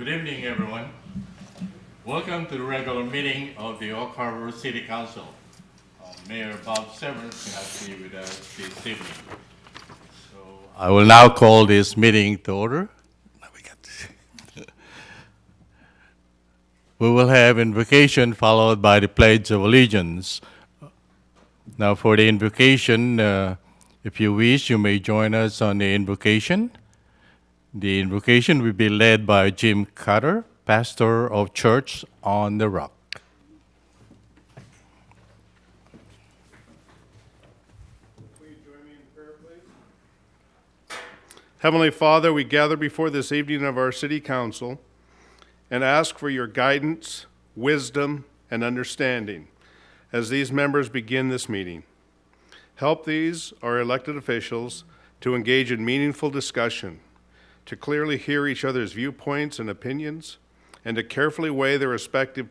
Good evening, everyone. Welcome to the regular meeting of the Oak Harbor City Council. Mayor Bob Severance is here with us this evening. So I will now call this meeting to order. We will have invocation followed by the Pledge of Allegiance. Now for the invocation, if you wish, you may join us on the invocation. The invocation will be led by Jim Cutter, pastor of Church on the Rock. Will you join me in prayer, please? Heavenly Father, we gather before this evening of our city council and ask for your guidance, wisdom, and understanding as these members begin this meeting. Help these, our elected officials, to engage in meaningful discussion, to clearly hear each other's viewpoints and opinions, and to carefully weigh the respective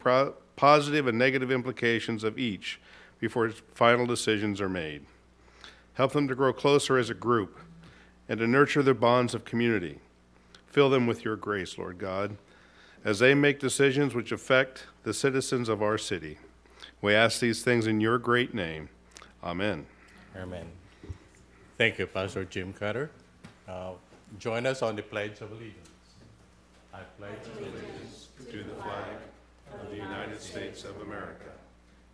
positive and negative implications of each before final decisions are made. Help them to grow closer as a group and to nurture their bonds of community. Fill them with your grace, Lord God, as they make decisions which affect the citizens of our city. We ask these things in your great name. Amen. Amen. Thank you, Pastor Jim Cutter. Join us on the Pledge of Allegiance. I pledge allegiance To the flag of the United States of America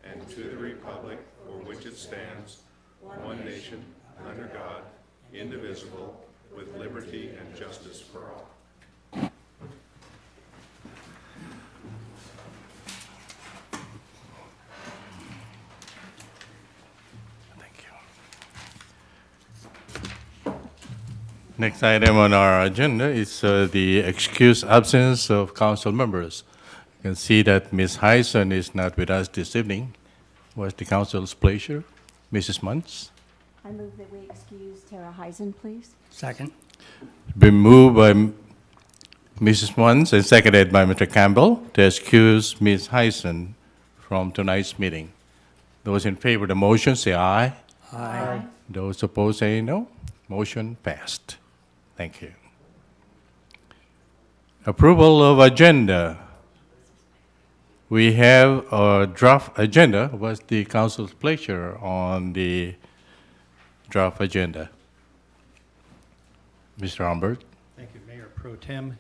and to the republic for which it stands, one nation, under God, indivisible, with liberty and justice for all. Thank you. Next item on our agenda is the excused absence of council members. You can see that Ms. Hyson is not with us this evening. What's the council's pleasure? Mrs. Muntz? I move that we excuse Tara Heisen, please. Second. Been moved by Mrs. Muntz and seconded by Mr. Campbell to excuse Ms. Hyson from tonight's meeting. Those in favor of the motion say aye. Aye. Those opposed say no. Motion passed. Thank you. Approval of agenda. We have a draft agenda. What's the council's pleasure on the draft agenda? Mr. Humbert? Thank you, Mayor Pro Tem.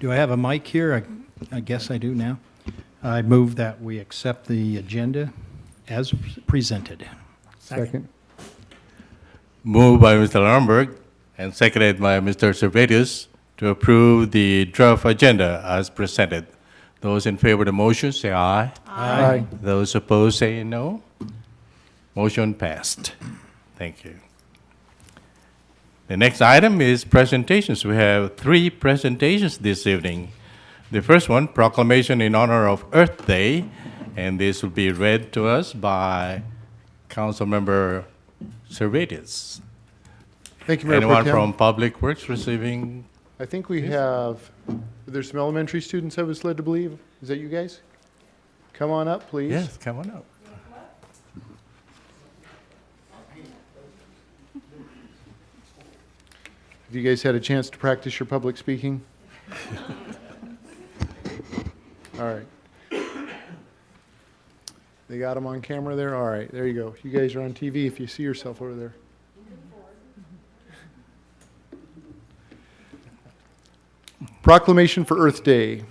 Do I have a mic here? I guess I do now. I move that we accept the agenda as presented. Second. Moved by Mr. Lundberg and seconded by Mr. Servatius to approve the draft agenda as presented. Those in favor of the motion say aye. Aye. Those opposed say no. Motion passed. Thank you. The next item is presentations. We have 3 presentations this evening. The first one, proclamation in honor of Earth Day, and this will be read to us by Councilmember Servatius. Thank you, Mayor Pro Anyone Tem. from Public Works receiving? I think we have, there's some elementary students I was led to believe. Is that you guys? Come on up, please. Yes, come on up. Have you guys had a chance to practice your public speaking? All right. They got them on camera there? All right, there you go. You guys are on TV if you see yourself over there. Proclamation for Earth Day.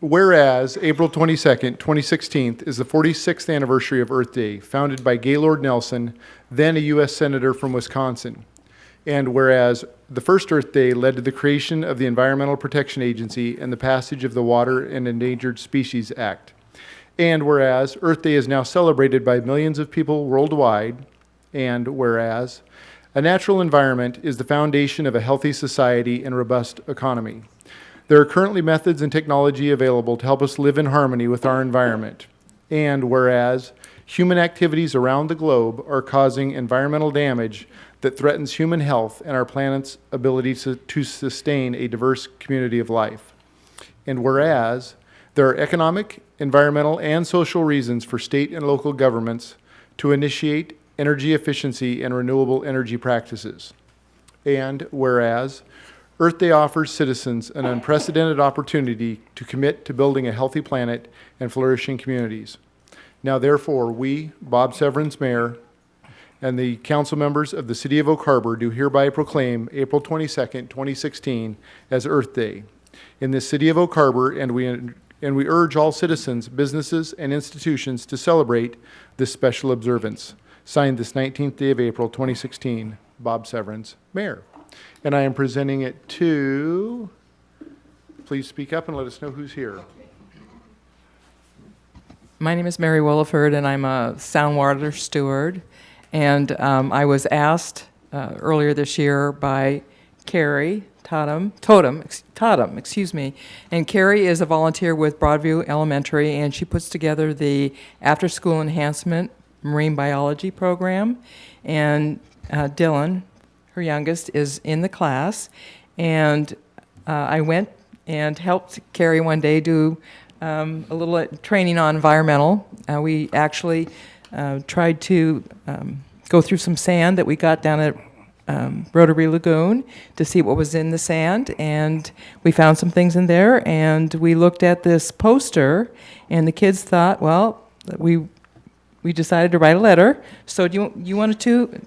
Whereas April 22nd, 2016 is the 46th anniversary of Earth Day, founded by Gaylord Nelson, then a U.S. Senator from Wisconsin. And whereas the first Earth Day led to the creation of the Environmental Protection Agency and the passage of the Water and Endangered Species Act. And whereas Earth Day is now celebrated by millions of people worldwide. And whereas a natural environment is the foundation of a healthy society and robust economy. There are currently methods and technology available to help us live in harmony with our environment. And whereas human activities around the globe are causing environmental damage that threatens human health and our planet's ability to sustain a diverse community of life. And whereas there are economic, environmental, and social reasons for state and local governments to initiate energy efficiency and renewable energy practices. And whereas Earth Day offers citizens an unprecedented opportunity to commit to building a healthy planet and flourishing communities. Now therefore, we, Bob Severance, Mayor, and the council members of the City of Oak Harbor do hereby proclaim April 22nd, 2016 as Earth Day in the City of Oak Harbor, and we urge all citizens, businesses, and institutions to celebrate this special observance. Signed this 19th day of April, 2016, Bob Severance, Mayor. And I am presenting it to, please speak up and let us know who's here. My name is Mary Williford, and I'm a sound water steward. And I was asked earlier this year by Carrie Totem, and Carrie is a volunteer with Broadview Elementary, and she puts together the after-school enhancement marine biology program. And Dylan, her youngest, is in the class, and I went and helped Carrie one day do a little training on environmental. We actually tried to go through some sand that we got down at Rotary Lagoon to see what was in the sand, and we found some things in there, and we looked at this poster, and the kids thought, well, we decided to write a letter. So do you wanted to,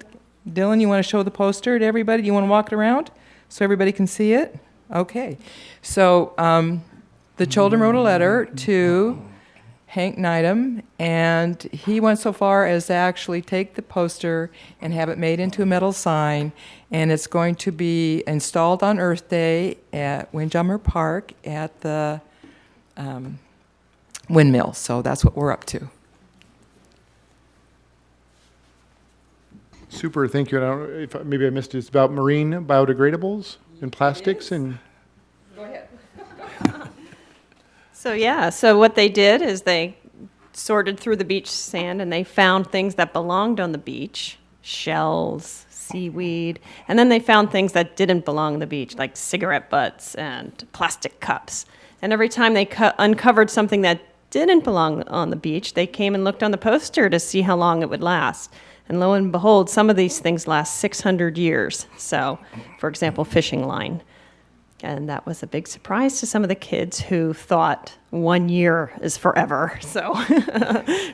Dylan, you want to show the poster to everybody? Do you want to walk it around so everybody can see it? Okay. So the children wrote a letter to Hank Neidham, and he went so far as to actually take the poster and have it made into a metal sign, and it's going to be installed on Earth Day at Windjammer Park at the windmill. So that's what we're up to. Super, thank you. And I don't know if maybe I missed it. It's about marine biodegradables and plastics and. Go ahead. So what they did is they sorted through the beach sand and they found things that belonged on the beach, shells, seaweed, and then they found things that didn't belong on the beach, like cigarette butts and plastic cups. And every time they uncovered something that didn't belong on the beach, they came and looked on the poster to see how long it would last. And lo and behold, some of these things last 600 years. So, for example, fishing line. And that was a big surprise to some of the kids who thought 1 year is forever. So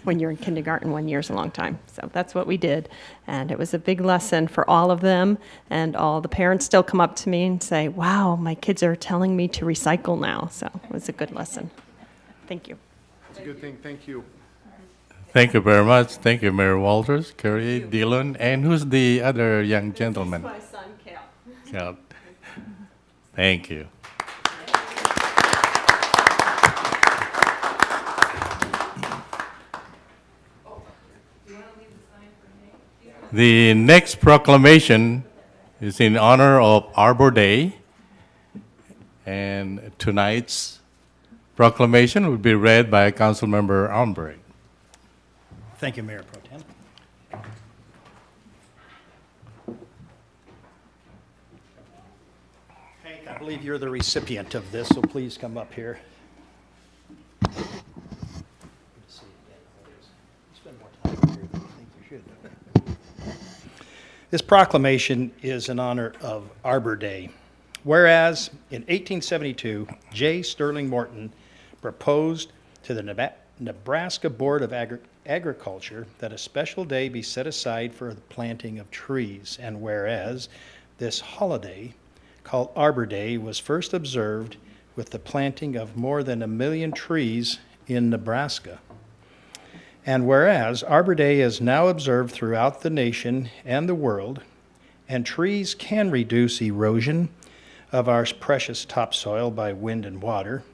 when you're in kindergarten, 1 year is a long time. So that's what we did. And it was a big lesson for all of them. And all the parents still come up to me and say, wow, my kids are telling me to recycle now. So it was a good lesson. Thank you. It's a good thing. Thank you. Thank you very much. Thank you, Mayor Walters, Carrie, Dylan, and who's the other young gentleman? My son, Cal. Cal. Thank you. The next proclamation is in honor of Arbor Day, and tonight's proclamation will be read by Councilmember Almbrey. Thank you, Mayor Pro Tem. Hank, I believe you're the recipient of this, so please come up here. Good to see you again. Spend more time here than I think you should. This proclamation is in honor of Arbor Day. Whereas in 1872, J. Sterling Morton proposed to the Nebraska Board of Agriculture that a special day be set aside for the planting of trees, and whereas this holiday, called Arbor Day, was first observed with the planting of more than 1 million trees in Nebraska. And whereas Arbor Day is now observed throughout the nation and the world, and trees can reduce erosion of our precious topsoil by wind and water,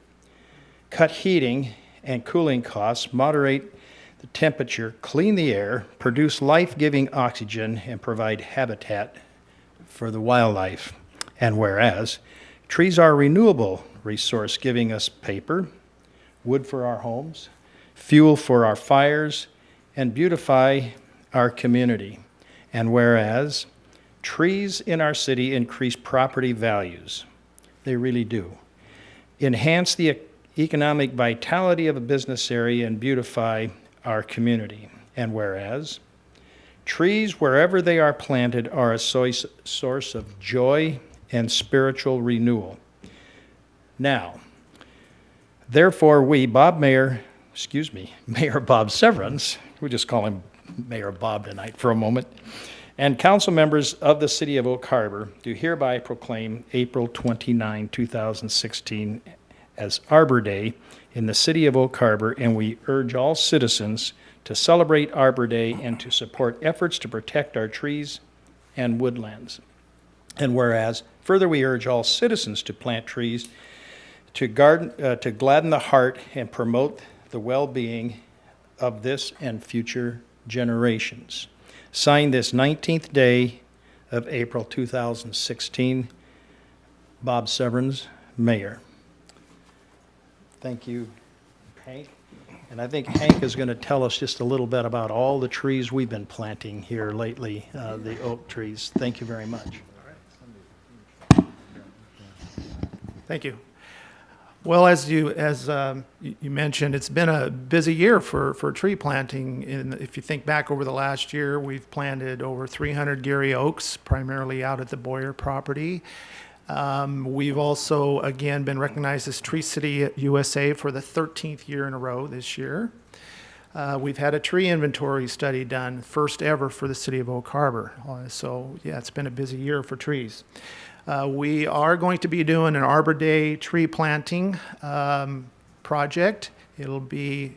cut heating and cooling costs, moderate the temperature, clean the air, produce life-giving oxygen, and provide habitat for the wildlife. And whereas trees are a renewable resource, giving us paper, wood for our homes, fuel for our fires, and beautify our community. And whereas trees in our city increase property values, they really do, enhance the economic vitality of a business area, and beautify our community. And whereas trees, wherever they are planted, are a source of joy and spiritual renewal. Now, therefore, we, Mayor Bob Severance, we'll just call him Mayor Bob tonight for a moment, and council members of the City of Oak Harbor do hereby proclaim April 29, 2016 as Arbor Day in the City of Oak Harbor, and we urge all citizens to celebrate Arbor Day and to support efforts to protect our trees and woodlands. And whereas, further, we urge all citizens to plant trees to gladden the heart and promote the well-being of this and future generations. Signed this 19th day of April 2016, Bob Severance, Mayor. Thank you, Hank. And I think Hank is going to tell us just a little bit about all the trees we've been planting here lately, the oak trees. Thank you very much. Thank you. Well, as you mentioned, it's been a busy year for tree planting. If you think back over the last year, we've planted over 300 Gary oaks, primarily out at the Boyer property. We've also, again, been recognized as Tree City USA for the 13th year in a row this year. We've had a tree inventory study done, first ever for the City of Oak Harbor. So, yeah, it's been a busy year for trees. We are going to be doing an Arbor Day tree planting project. It'll be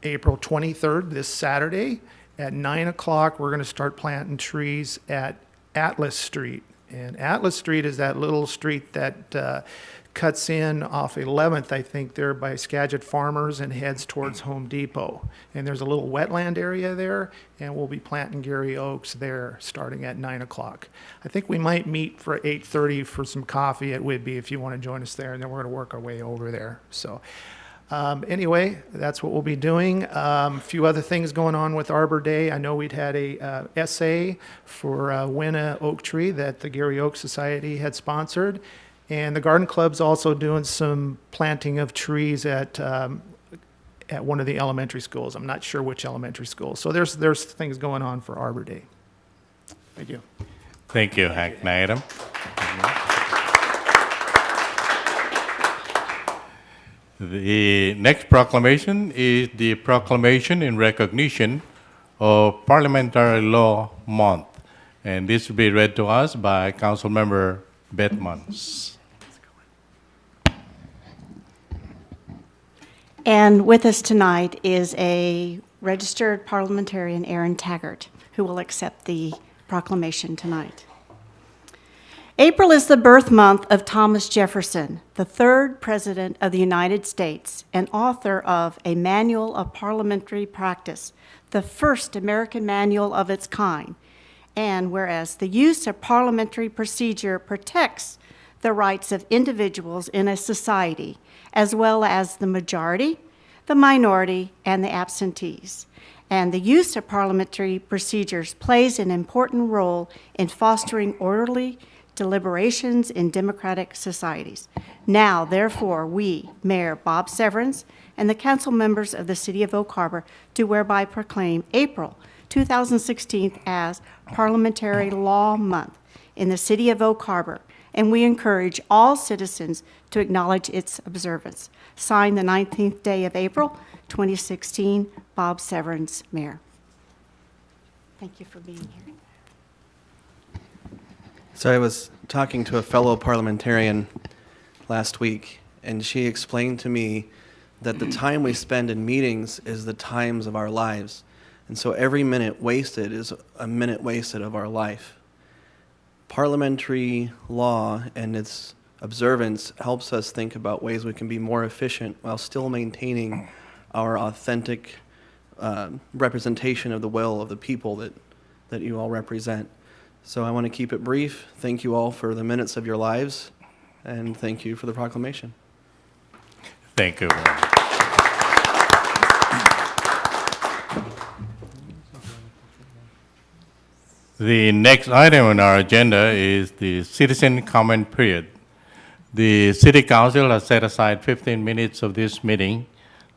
April 23rd, this Saturday, at 9 o'clock. We're going to start planting trees at Atlas Street. And Atlas Street is that little street that cuts in off 11th, I think, there by Skagit Farmers and heads towards Home Depot. And there's a little wetland area there, and we'll be planting Gary oaks there starting at 9 o'clock. I think we might meet for 8:30 for some coffee at Whidbey if you want to join us there, and then we're going to work our way over there. So anyway, that's what we'll be doing. A few other things going on with Arbor Day. I know we'd had a essay for Win a Oak Tree that the Gary Oak Society had sponsored. And the Garden Club's also doing some planting of trees at one of the elementary schools. I'm not sure which elementary school. So there's things going on for Arbor Day. Thank you. Thank you, Hank Naidam. The next proclamation is the proclamation in recognition of Parliamentary Law Month. And this will be read to us by Councilmember Beth Munns. And with us tonight is a registered parliamentarian, Aaron Taggart, who will accept the proclamation tonight. April is the birth month of Thomas Jefferson, the third President of the United States and author of A Manual of Parliamentary Practice, the first American manual of its kind. And whereas the use of parliamentary procedure protects the rights of individuals in a society, as well as the majority, the minority, and the absentees. And the use of parliamentary procedures plays an important role in fostering orderly deliberations in democratic societies. Now, therefore, we, Mayor Bob Severance, and the council members of the City of Oak Harbor do whereby proclaim April 2016 as Parliamentary Law Month in the City of Oak Harbor, and we encourage all citizens to acknowledge its observance. Signed the 19th day of April, 2016, Bob Severance, Mayor. Thank you for being here. So I was talking to a fellow parliamentarian last week, and she explained to me that the time we spend in meetings is the times of our lives. And so every minute wasted is a minute wasted of our life. Parliamentary law and its observance helps us think about ways we can be more efficient while still maintaining our authentic representation of the will of the people that you all represent. So I want to keep it brief. Thank you all for the minutes of your lives, and thank you for the proclamation. Thank you. The next item on our agenda is the citizen comment period. The City Council has set aside 15 minutes of this meeting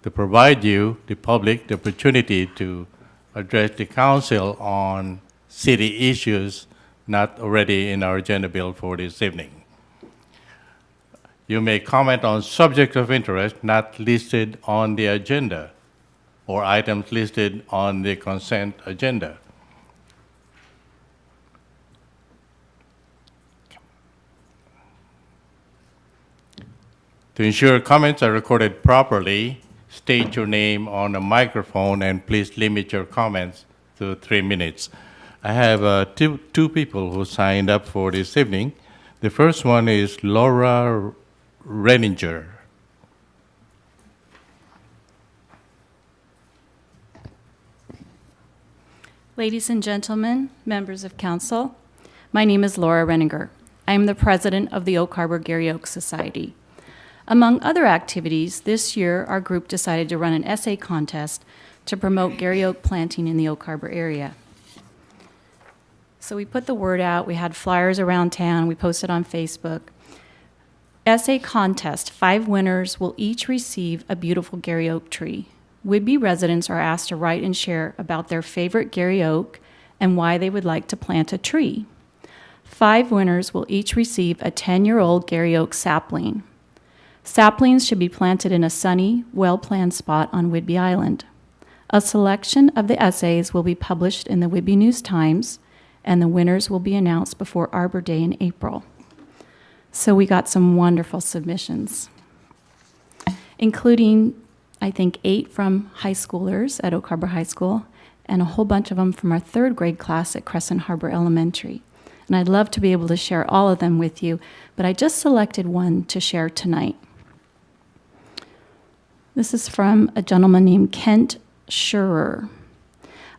to provide you, the public, the opportunity to address the council on city issues not already in our agenda bill for this evening. You may comment on subjects of interest not listed on the agenda or items listed on the consent agenda. To ensure comments are recorded properly, state your name on a microphone and please limit your comments to 3 minutes. I have two people who signed up for this evening. The first one is Laura Renninger. Ladies and gentlemen, members of council, my name is Laura Renninger. I am the president of the Oak Harbor Gary Oak Society. Among other activities, this year our group decided to run an essay contest to promote Gary Oak planting in the Oak Harbor area. So we put the word out, we had flyers around town, we posted on Facebook. Essay contest, 5 winners will each receive a beautiful Gary Oak tree. Whidbey residents are asked to write and share about their favorite Gary Oak and why they would like to plant a tree. 5 winners will each receive a 10-year-old Gary Oak sapling. Saplings should be planted in a sunny, well-planned spot on Whidbey Island. A selection of the essays will be published in the Whidbey News-Times, and the winners will be announced before Arbor Day in April. So we got some wonderful submissions, including, I think, 8 from high schoolers at Oak Harbor High School, and a whole bunch of them from our 3rd grade class at Crescent Harbor Elementary. And I'd love to be able to share all of them with you, but I just selected one to share tonight. This is from a gentleman named Kent Schurer.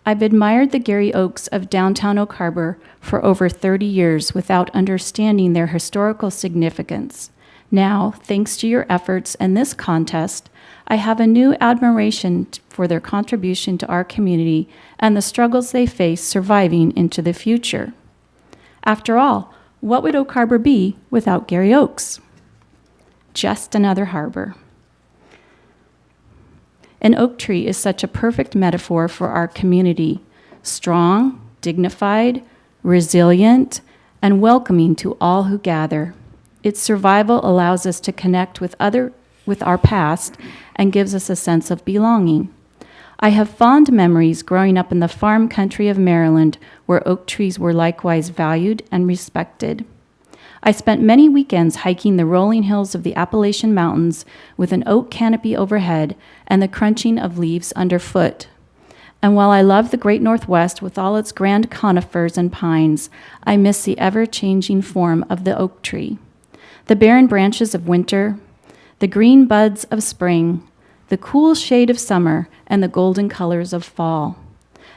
I've admired the Gary Oaks of downtown Oak Harbor for over 30 years without understanding their historical significance. Now, thanks to your efforts and this contest, I have a new admiration for their contribution to our community and the struggles they face surviving into the future. After all, what would Oak Harbor be without Gary Oaks? Just another harbor. An oak tree is such a perfect metaphor for our community, strong, dignified, resilient, and welcoming to all who gather. Its survival allows us to connect with our past and gives us a sense of belonging. I have fond memories growing up in the farm country of Maryland, where oak trees were likewise valued and respected. I spent many weekends hiking the rolling hills of the Appalachian Mountains with an oak canopy overhead and the crunching of leaves underfoot. And while I love the great Northwest with all its grand conifers and pines, I miss the ever-changing form of the oak tree. The barren branches of winter, the green buds of spring, the cool shade of summer, and the golden colors of fall.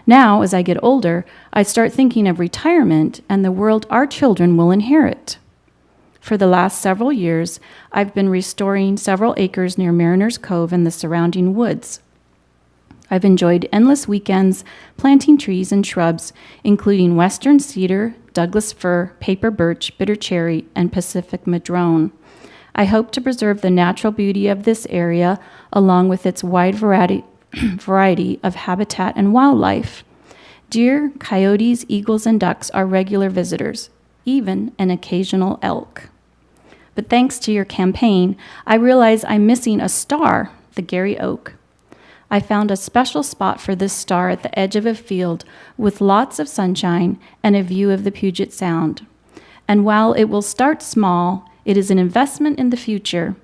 Now, as I get older, I start thinking of retirement and the world our children will inherit. For the last several years, I've been restoring several acres near Mariners Cove and the surrounding woods. I've enjoyed endless weekends planting trees and shrubs, including western cedar, Douglas fir, paper birch, bitter cherry, and Pacific madrone. I hope to preserve the natural beauty of this area along with its wide variety of habitat and wildlife. Deer, coyotes, eagles, and ducks are regular visitors, even an occasional elk. But thanks to your campaign, I realize I'm missing a star, the Gary Oak. I found a special spot for this star at the edge of a field with lots of sunshine and a view of the Puget Sound. And while it will start small, it is an investment in the future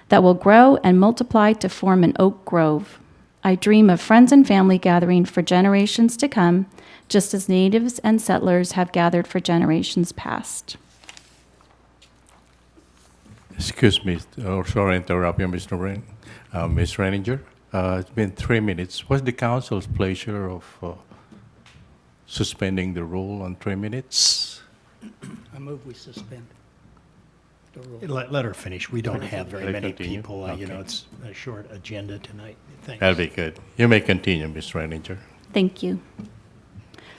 that will grow and multiply to form an oak grove. I dream of friends and family gathering for generations to come, just as natives and settlers have gathered for generations past. Excuse me, sorry to interrupt you, Ms. Renninger. It's been 3 minutes. What's the council's pleasure of suspending the rule on 3 minutes? I move we suspend the rule. Let her finish. We don't have very Let her many continue? people. Okay. It's a short agenda tonight. Thanks. That'll be good. You may continue, Ms. Renninger. Thank you.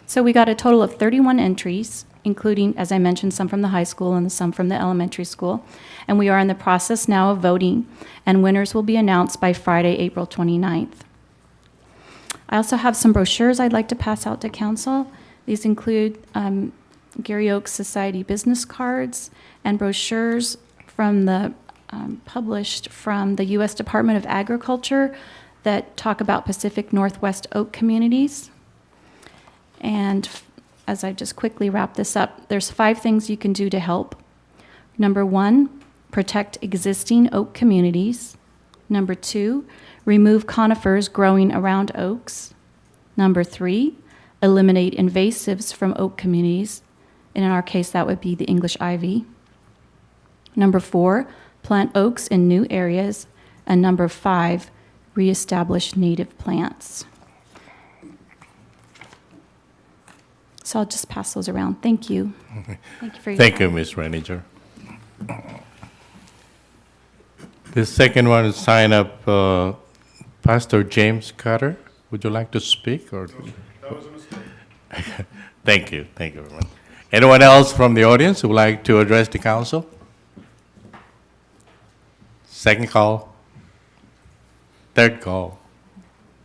So we got a total of 31 entries, including, as I mentioned, some from the high school and some from the elementary school. And we are in the process now of voting, and winners will be announced by Friday, April 29th. I also have some brochures I'd like to pass out to council. These include Gary Oaks Society business cards and brochures from the published from the U.S. Department of Agriculture that talk about Pacific Northwest oak communities. And as I just quickly wrap this up, there's 5 things you can do to help. Number 1, protect existing oak communities. Number 2, remove conifers growing around oaks. Number 3, eliminate invasives from oak communities. And in our case, that would be the English ivy. Number 4, plant oaks in new areas. And number 5, reestablish native plants. So I'll just pass those around. Thank you. Thank you for your Thank time. you, Ms. Reininger. The second one is sign up Pastor James Carter. Would you like to speak? Or? That was a mistake. Thank you. Thank you very much. Anyone else from the audience who would like to address the council? Second call. Third call.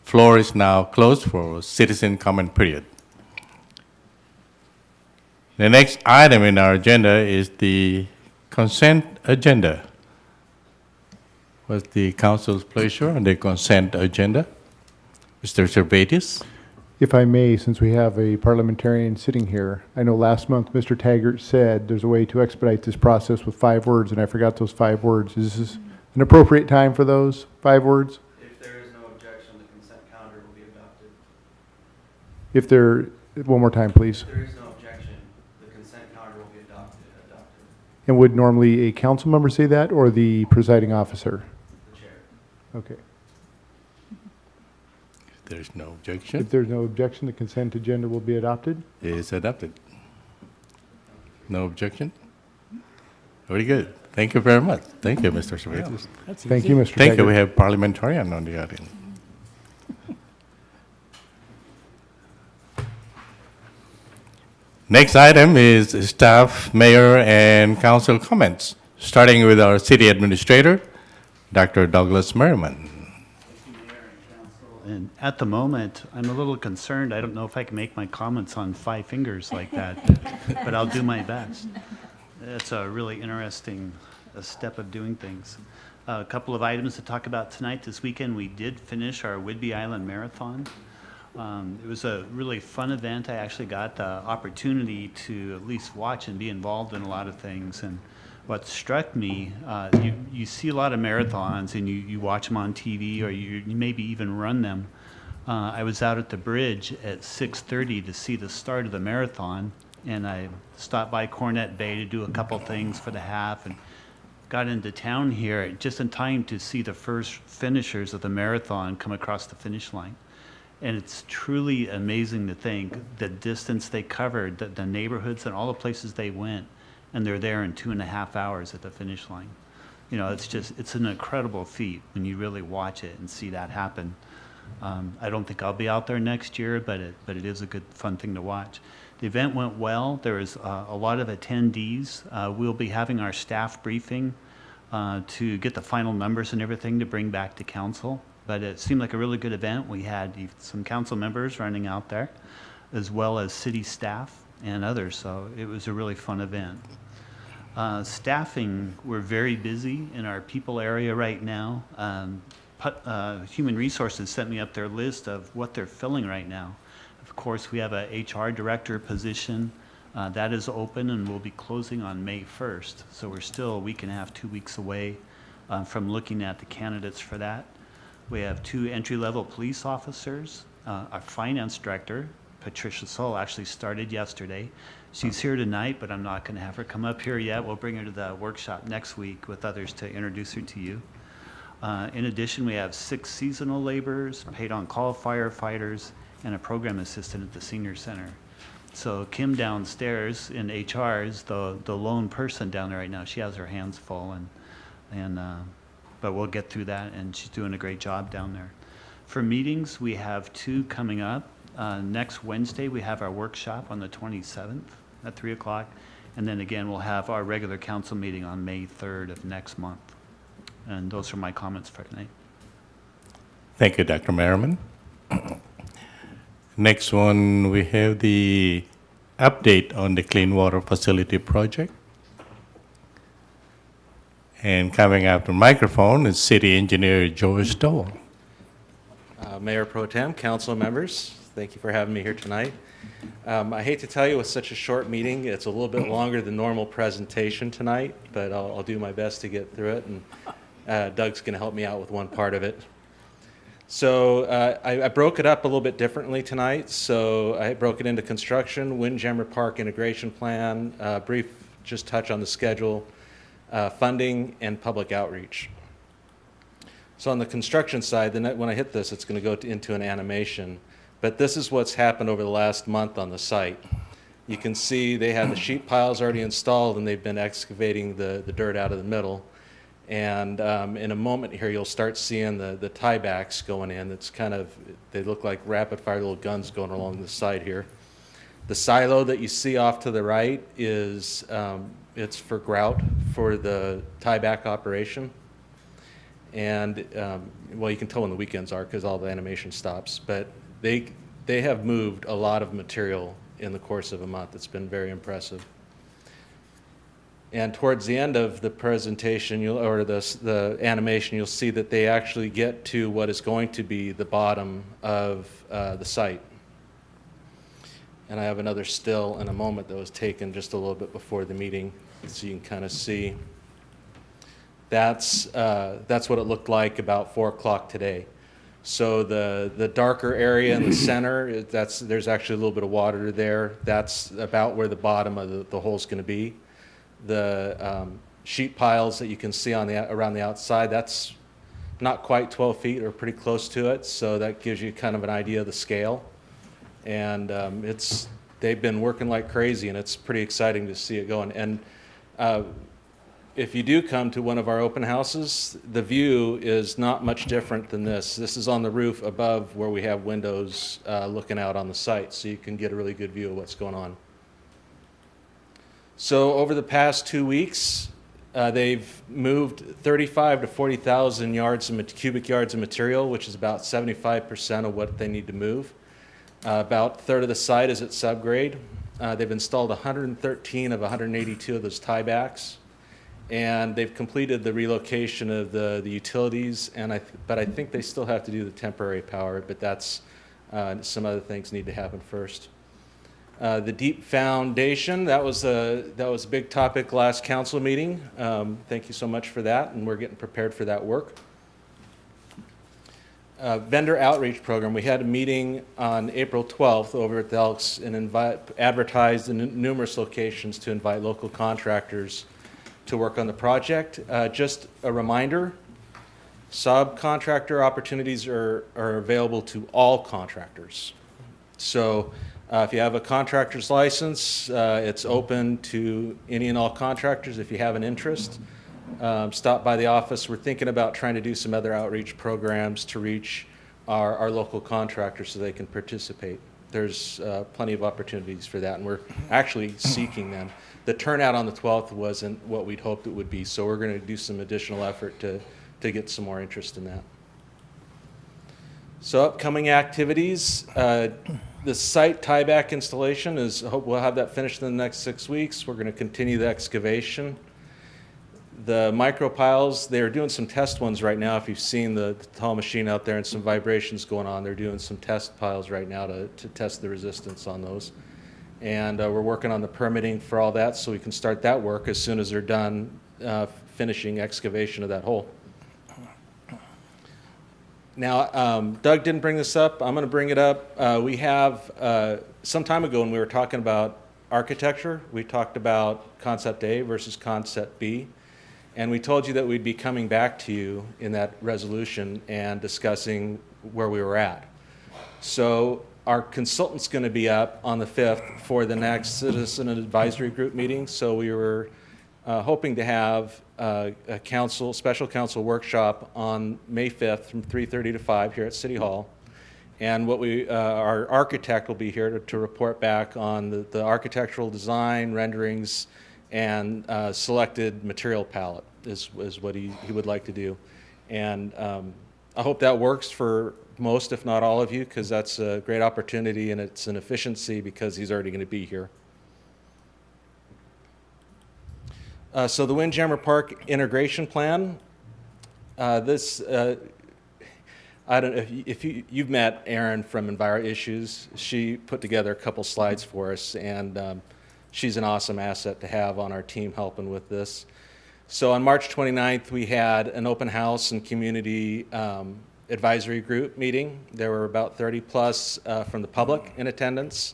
Floor is now closed for citizen comment period. The next item in our agenda is the consent agenda. What's the council's pleasure on the consent agenda? Mr. Servatius? If I may, since we have a parliamentarian sitting here, I know last month Mr. Taggart said there's a way to expedite this process with 5 words, and I forgot those 5 words. Is this an appropriate time for those 5 words? If there is no objection, the consent calendar will be adopted. If there, one more time, please. If there is no objection, the consent calendar will be adopted. And would normally a council member say that, or the presiding officer? The chair. Okay. If there's no objection, If there's no objection, the consent agenda will be adopted. it is adopted. No objection? Very good. Thank you very much. Thank you, Mr. Servatius. Thank you, Mr. Thank you. We Taggart. have parliamentarian on the audience. Next item is staff, mayor, and council comments, starting with our city administrator, Dr. Douglas Merriman. And at the moment, I'm a little concerned. I don't know if I can make my comments on 5 fingers like that, but I'll do my best. It's a really interesting step of doing things. A couple of items to talk about tonight. This weekend, we did finish our Whidbey Island Marathon. It was a really fun event. I actually got the opportunity to at least watch and be involved in a lot of things. And what struck me, you see a lot of marathons and you watch them on TV, or you maybe even run them. I was out at the bridge at 6:30 to see the start of the marathon, and I stopped by Cornet Bay to do a couple things for the half, and got into town here just in time to see the first finishers of the marathon come across the finish line. And it's truly amazing to think the distance they covered, the neighborhoods and all the places they went, and they're there in 2.5 hours at the finish line. You know, it's an incredible feat when you really watch it and see that happen. I don't think I'll be out there next year, but it is a good, fun thing to watch. The event went well. There was a lot of attendees. We'll be having our staff briefing to get the final numbers and everything to bring back to council. But it seemed like a really good event. We had some council members running out there, as well as city staff and others, so it was a really fun event. Staffing, we're very busy in our people area right now. Human Resources sent me up their list of what they're filling right now. Of course, we have a HR director position that is open and will be closing on May 1st. So we're still a week and a half, 2 weeks away from looking at the candidates for that. We have 2 entry-level police officers. Our finance director, Patricia Soul, actually started yesterday. She's here tonight, but I'm not going to have her come up here yet. We'll bring her to the workshop next week with others to introduce her to you. In addition, we have 6 seasonal laborers, paid-on-call firefighters, and a program assistant at the senior center. So Kim downstairs in HR is the lone person down there right now. She has her hands full, but we'll get through that, and she's doing a great job down there. For meetings, we have 2 coming up. Next Wednesday, we have our workshop on the 27th at 3 o'clock, and then again, we'll have our regular council meeting on May 3rd of next month. And those are my comments for tonight. Thank you, Dr. Merriman. Next one, we have the update on the Clean Water Facility project. And coming up to the microphone is City Engineer Joe Stoll. Mayor Pro Tem, council members, thank you for having me here tonight. I hate to tell you, it's such a short meeting. It's a little bit longer than normal presentation tonight, but I'll do my best to get through it, and Doug's going to help me out with one part of it. So I broke it up a little bit differently tonight. So I broke it into construction, Windjammer Park integration plan, brief just touch on the schedule, funding, and public outreach. So on the construction side, when I hit this, it's going to go into an animation. But this is what's happened over the last month on the site. You can see they have the sheet piles already installed, and they've been excavating the dirt out of the middle. And in a moment here, you'll start seeing the tiebacks going in. It's kind of, they look like rapid-fire little guns going along the side here. The silo that you see off to the right is, it's for grout for the tieback operation. And, well, you can tell when the weekends are because all the animation stops. But they have moved a lot of material in the course of a month. It's been very impressive. And towards the end of the presentation, or the animation, you'll see that they actually get to what is going to be the bottom of the site. And I have another still in a moment that was taken just a little bit before the meeting, so you can kind of see. That's what it looked like about 4 o'clock today. So the darker area in the center, there's actually a little bit of water there. That's about where the bottom of the hole is going to be. The sheet piles that you can see around the outside, that's not quite 12 feet or pretty close to it. So that gives you kind of an idea of the scale. And they've been working like crazy, and it's pretty exciting to see it going. And if you do come to one of our open houses, the view is not much different than this. This is on the roof above where we have windows looking out on the site, so you can get a really good view of what's going on. So over the past 2 weeks, they've moved 35 to 40,000 cubic yards of material, which is about 75% of what they need to move. About a third of the site is at subgrade. They've installed 113 of 182 of those tiebacks. And they've completed the relocation of the utilities, but I think they still have to do the temporary power, but that's some other things need to happen first. The deep foundation, that was a big topic last council meeting. Thank you so much for that, and we're getting prepared for that work. Vendor outreach program, we had a meeting on April 12th over at the Elks and advertised in numerous locations to invite local contractors to work on the project. Just a reminder, subcontractor opportunities are available to all contractors. So if you have a contractor's license, it's open to any and all contractors. If you have an interest, stop by the office. We're thinking about trying to do some other outreach programs to reach our local contractors so they can participate. There's plenty of opportunities for that, and we're actually seeking them. The turnout on the 12th wasn't what we'd hoped it would be, so we're going to do some additional effort to get some more interest in that. So upcoming activities, the site tieback installation is, I hope we'll have that finished in the next 6 weeks. We're going to continue the excavation. The micro piles, they're doing some test ones right now. If you've seen the tall machine out there and some vibrations going on, they're doing some test piles right now to test the resistance on those. And we're working on the permitting for all that so we can start that work as soon as they're done finishing excavation of that hole. Now, Doug didn't bring this up. I'm going to bring it up. We have, some time ago when we were talking about architecture, we talked about concept A versus concept B. And we told you that we'd be coming back to you in that resolution and discussing where we were at. So our consultant's going to be up on the 5th for the next Citizen Advisory Group meeting. So we were hoping to have a special council workshop on May 5th from 3:30 to 5 here at City Hall. And what our architect will be here to report back on the architectural design, renderings, and selected material palette is what he would like to do. And I hope that works for most, if not all of you, because that's a great opportunity and it's an efficiency because he's already going to be here. So the Windjammer Park integration plan, this, I don't know if you've met Erin from Enviro Issues. She put together a couple slides for us, and she's an awesome asset to have on our team helping with this. So on March 29th, we had an open house and community advisory group meeting. There were about 30 plus from the public in attendance,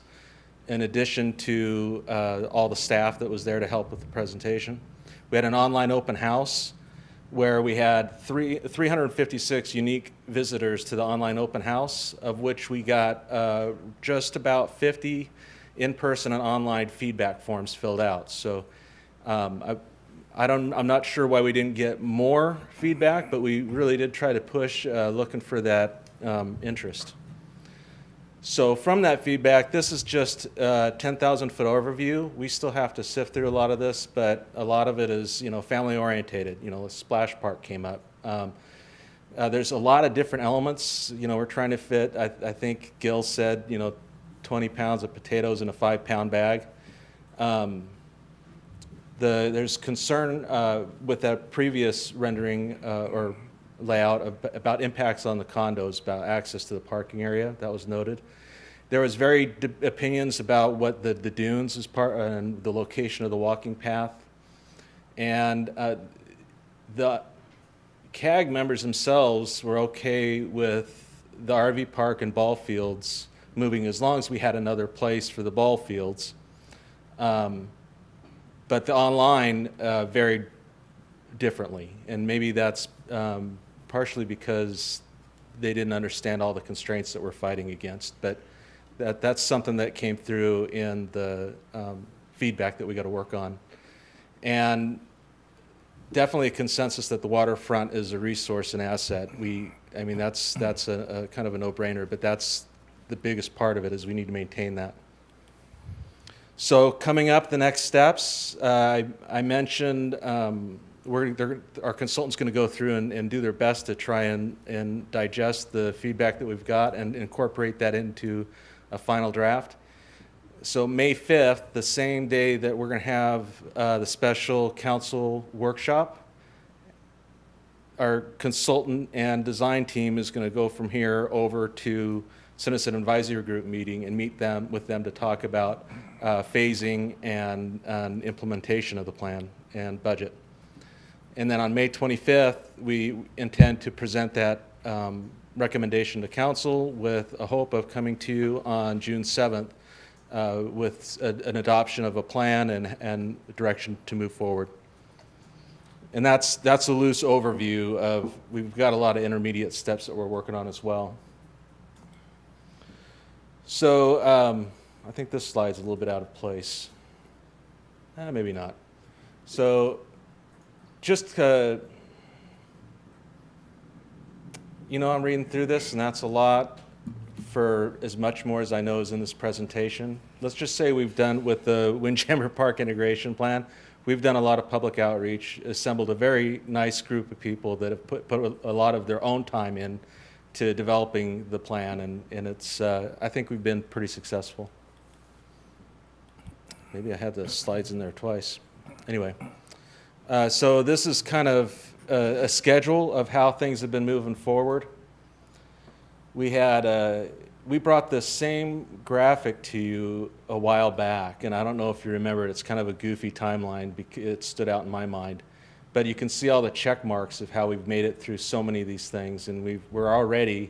in addition to all the staff that was there to help with the presentation. We had an online open house where we had 356 unique visitors to the online open house, of which we got just about 50 in-person and online feedback forms filled out. So I'm not sure why we didn't get more feedback, but we really did try to push looking for that interest. So from that feedback, this is just a 10,000-foot overview. We still have to sift through a lot of this, but a lot of it is, family orientated. The splash park came up. There's a lot of different elements. We're trying to fit. I think Gil said, 20 pounds of potatoes in a 5-pound bag. There's concern with that previous rendering or layout about impacts on the condos, about access to the parking area. That was noted. There was opinions about what the dunes is part and the location of the walking path. And the CAG members themselves were okay with the RV park and ball fields moving as long as we had another place for the ball fields. But the online varied differently, and maybe that's partially because they didn't understand all the constraints that we're fighting against. But that's something that came through in the feedback that we got to work on. And definitely a consensus that the waterfront is a resource and asset. That's a kind of a no-brainer, but that's the biggest part of it, is we need to maintain that. So coming up, the next steps, I mentioned our consultant's going to go through and do their best to try and digest the feedback that we've got and incorporate that into a final draft. So May 5th, the same day that we're going to have the special council workshop, our consultant and design team is going to go from here over to Citizen Advisory Group meeting and meet with them to talk about phasing and implementation of the plan and budget. And then on May 25th, we intend to present that recommendation to council with a hope of coming to you on June 7th with an adoption of a plan and direction to move forward. And that's a loose overview of, we've got a lot of intermediate steps that we're working on as well. So I think this slide's a little bit out of place. Maybe not. So just, I'm reading through this, and that's a lot for as much more as I know is in this presentation. Let's just say we've done, with the Windjammer Park integration plan, we've done a lot of public outreach, assembled a very nice group of people that have put a lot of their own time in to developing the plan, and it's, I think we've been pretty successful. Maybe I had the slides in there twice. Anyway, so this is kind of a schedule of how things have been moving forward. We brought this same graphic to you a while back, and I don't know if you remember it. It's kind of a goofy timeline. It stood out in my mind. But you can see all the check marks of how we've made it through so many of these things, and we're already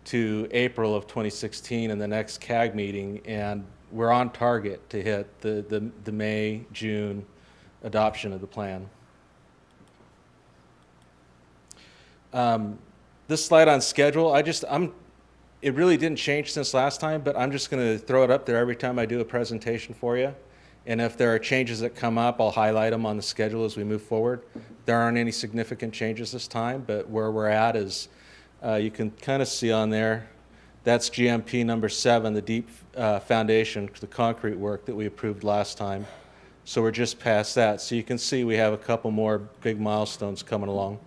to April of 2016 and the next CAG meeting, and we're on target to hit the May, June adoption of the plan. This slide on schedule, it really didn't change since last time, but I'm just going to throw it up there every time I do a presentation for you. And if there are changes that come up, I'll highlight them on the schedule as we move forward. There aren't any significant changes this time, but where we're at is, you can kind of see on there, that's GMP number 7, the deep foundation, the concrete work that we approved last time. So we're just past that. So you can see we have a couple more big milestones coming along.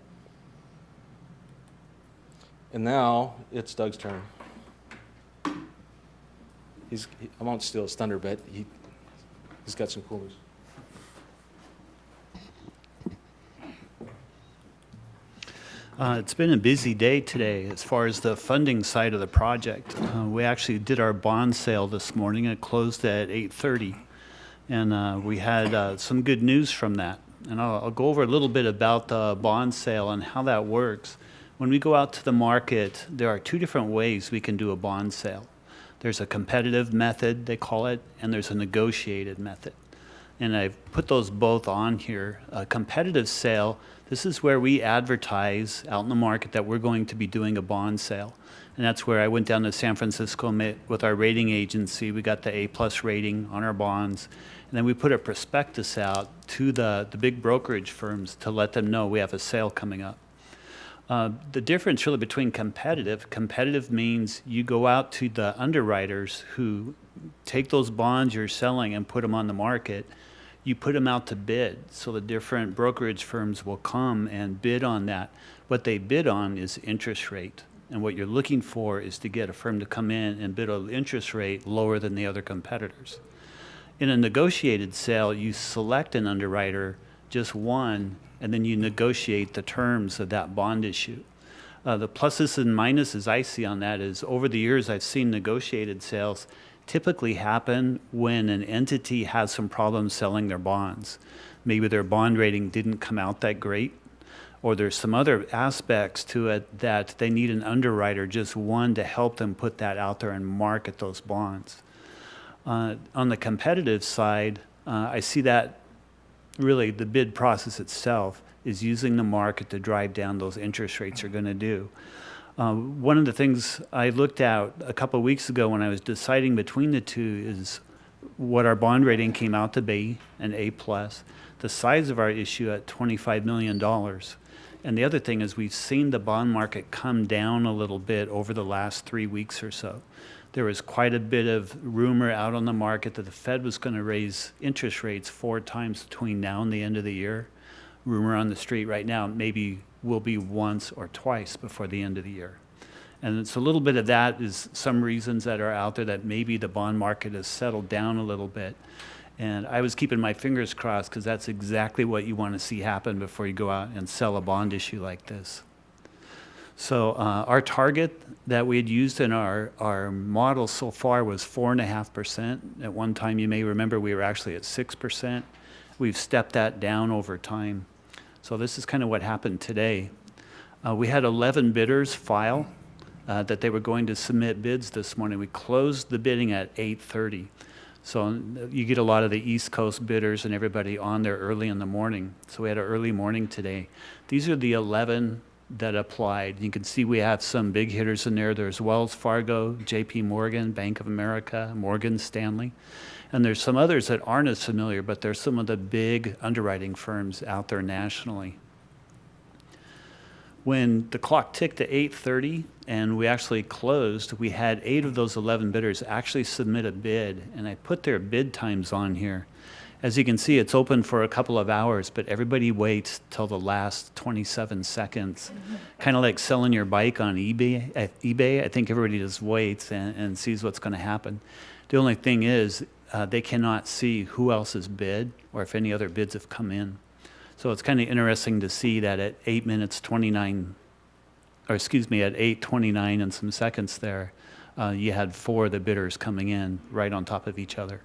And now it's Doug's turn. I won't steal his thunder, but he's got some cool news. It's been a busy day today as far as the funding side of the project. We actually did our bond sale this morning. It closed at 8:30, and we had some good news from that. And I'll go over a little bit about the bond sale and how that works. When we go out to the market, there are two different ways we can do a bond sale. There's a competitive method, they call it, and there's a negotiated method. And I've put those both on here. A competitive sale, this is where we advertise out in the market that we're going to be doing a bond sale. And that's where I went down to San Francisco, met with our rating agency. We got the A+ rating on our bonds. And then we put a prospectus out to the big brokerage firms to let them know we have a sale coming up. The difference really between competitive means you go out to the underwriters who take those bonds you're selling and put them on the market. You put them out to bid, so the different brokerage firms will come and bid on that. What they bid on is interest rate, and what you're looking for is to get a firm to come in and bid on interest rate lower than the other competitors. In a negotiated sale, you select an underwriter, just one, and then you negotiate the terms of that bond issue. The pluses and minuses I see on that is over the years I've seen negotiated sales typically happen when an entity has some problems selling their bonds. Maybe their bond rating didn't come out that great, or there's some other aspects to it that they need an underwriter, just one, to help them put that out there and market those bonds. On the competitive side, I see that really the bid process itself is using the market to drive down those interest rates are going to do. One of the things I looked at a couple of weeks ago when I was deciding between the two is what our bond rating came out to be, an A+, the size of our issue at $25 million. And the other thing is we've seen the bond market come down a little bit over the last 3 weeks or so. There was quite a bit of rumor out on the market that the Fed was going to raise interest rates 4 times between now and the end of the year. Rumor on the street right now, maybe will be once or twice before the end of the year. And it's a little bit of that is some reasons that are out there that maybe the bond market has settled down a little bit. And I was keeping my fingers crossed because that's exactly what you want to see happen before you go out and sell a bond issue like this. So our target that we had used in our model so far was 4.5%. At one time, you may remember, we were actually at 6%. We've stepped that down over time. So this is kind of what happened today. We had 11 bidders file that they were going to submit bids this morning. We closed the bidding at 8:30. So you get a lot of the East Coast bidders and everybody on there early in the morning. So we had an early morning today. These are the 11 that applied. You can see we have some big hitters in there. There's Wells Fargo, JP Morgan, Bank of America, Morgan Stanley. And there's some others that aren't as familiar, but there's some of the big underwriting firms out there nationally. When the clock ticked to 8:30 and we actually closed, we had 8 of those 11 bidders actually submit a bid, and I put their bid times on here. As you can see, it's open for a couple of hours, but everybody waits till the last 27 seconds. Kind of like selling your bike on eBay. I think everybody just waits and sees what's going to happen. The only thing is they cannot see who else has bid or if any other bids have come in. So it's kind of interesting to see that at 8:29 and some seconds there, you had 4 of the bidders coming in right on top of each other.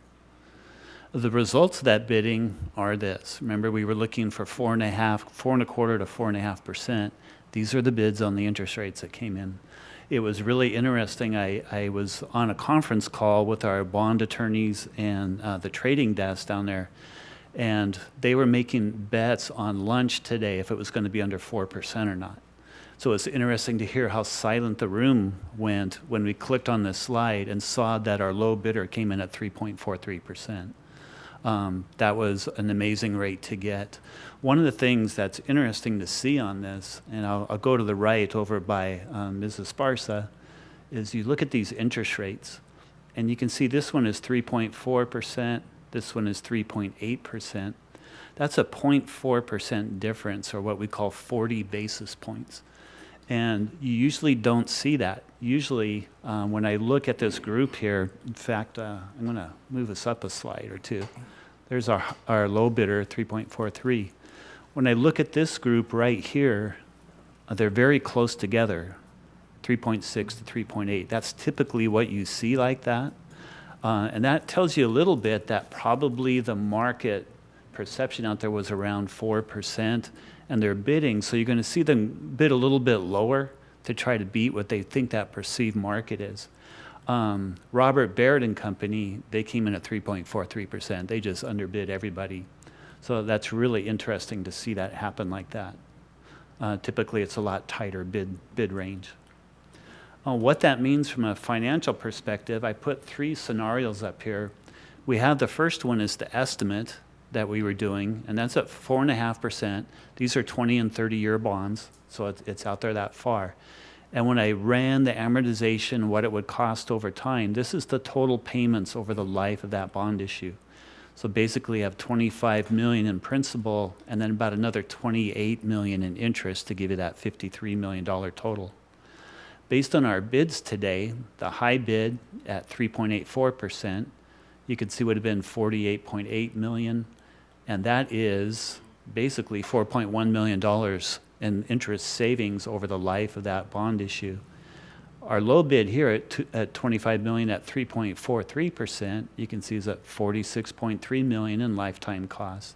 The results of that bidding are this. Remember, we were looking for 4.25 to 4.5%. These are the bids on the interest rates that came in. It was really interesting. I was on a conference call with our bond attorneys and the trading desk down there, and they were making bets on lunch today if it was going to be under 4% or not. So it's interesting to hear how silent the room went when we clicked on this slide and saw that our low bidder came in at 3.43%. That was an amazing rate to get. One of the things that's interesting to see on this, and I'll go to the right over by Mrs. Sparsa, is you look at these interest rates, and you can see this one is 3.4%, this one is 3.8%. That's a 0.4% difference, or what we call 40 basis points. And you usually don't see that. Usually, when I look at this group here, in fact, I'm going to move us up a slide or two. There's our low bidder, 3.43. When I look at this group right here, they're very close together, 3.6 to 3.8. That's typically what you see like that. And that tells you a little bit that probably the market perception out there was around 4%, and they're bidding, so you're going to see them bid a little bit lower to try to beat what they think that perceived market is. Robert Baird and Company, they came in at 3.43%. They just underbid everybody. So that's really interesting to see that happen like that. Typically, it's a lot tighter bid range. What that means from a financial perspective, I put 3 scenarios up here. We have the first one is the estimate that we were doing, and that's at 4.5%. These are 20 and 30-year bonds, so it's out there that far. And when I ran the amortization, what it would cost over time, this is the total payments over the life of that bond issue. So basically, you have $25 million in principal, and then about another $28 million in interest to give you that $53 million total. Based on our bids today, the high bid at 3.84%, you could see would have been $48.8 million, and that is basically $4.1 million in interest savings over the life of that bond issue. Our low bid here at $25 million at 3.43%, you can see is at $46.3 million in lifetime costs.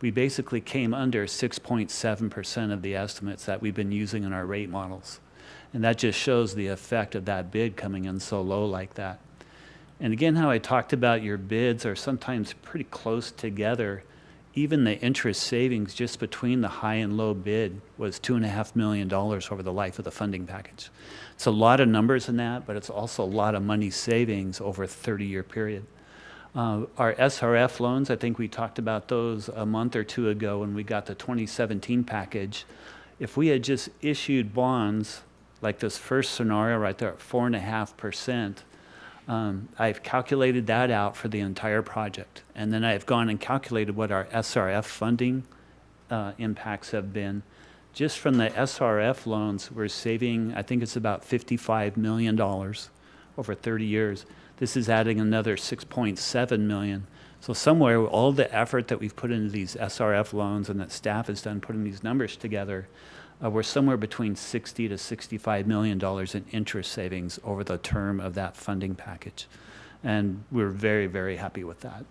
We basically came under 6.7% of the estimates that we've been using in our rate models. And that just shows the effect of that bid coming in so low like that. And again, how I talked about your bids are sometimes pretty close together. Even the interest savings just between the high and low bid was $2.5 million over the life of the funding package. It's a lot of numbers in that, but it's also a lot of money savings over a 30-year period. Our SRF loans, I think we talked about those a month or two ago when we got the 2017 package. If we had just issued bonds like this first scenario right there at 4.5%, I've calculated that out for the entire project. And then I've gone and calculated what our SRF funding impacts have been. Just from the SRF loans, we're saving, I think it's about $55 million over 30 years. This is adding another $6.7 million. So somewhere, all the effort that we've put into these SRF loans and that staff has done putting these numbers together, we're somewhere between $60 to $65 million in interest savings over the term of that funding package. And we're very, very happy with that.